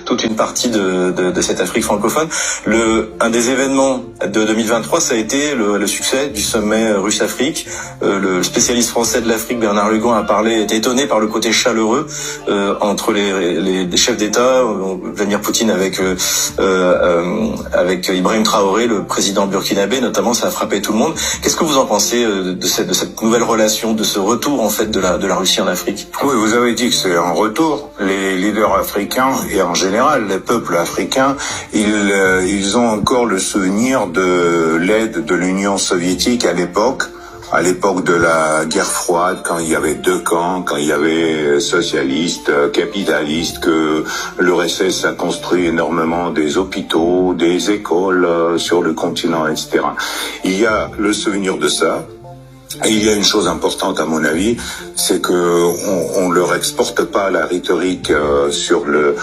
toute une partie de cette Afrique francophone. Un des événements de 2023, ça a été le succès du sommet Russe-Afrique. Le spécialiste français de l'Afrique, Bernard Lugan, a été étonné par le côté chaleureux entre les chefs d'État, Vladimir Poutine avec Ibrahim Traoré, le président burkinabé, notamment. Ça a frappé tout le monde. Qu'est-ce que vous en pensez de cette nouvelle relation, de ce retour en fait de la Russie en Afrique? Oui, vous avez dit que c'est un retour. Les leaders africains et en général les peuples africains, ils ont encore le souvenir de l'aide de l'Union soviétique à l'époque de la guerre froide, quand il y avait deux camps, quand il y avait socialistes, capitalistes, que l'URSS a construit énormément des hôpitaux, des écoles sur le continent, etc. Il y a le souvenir de ça. Et il y a une chose importante à mon avis, c'est que on leur exporte pas la rhétorique sur le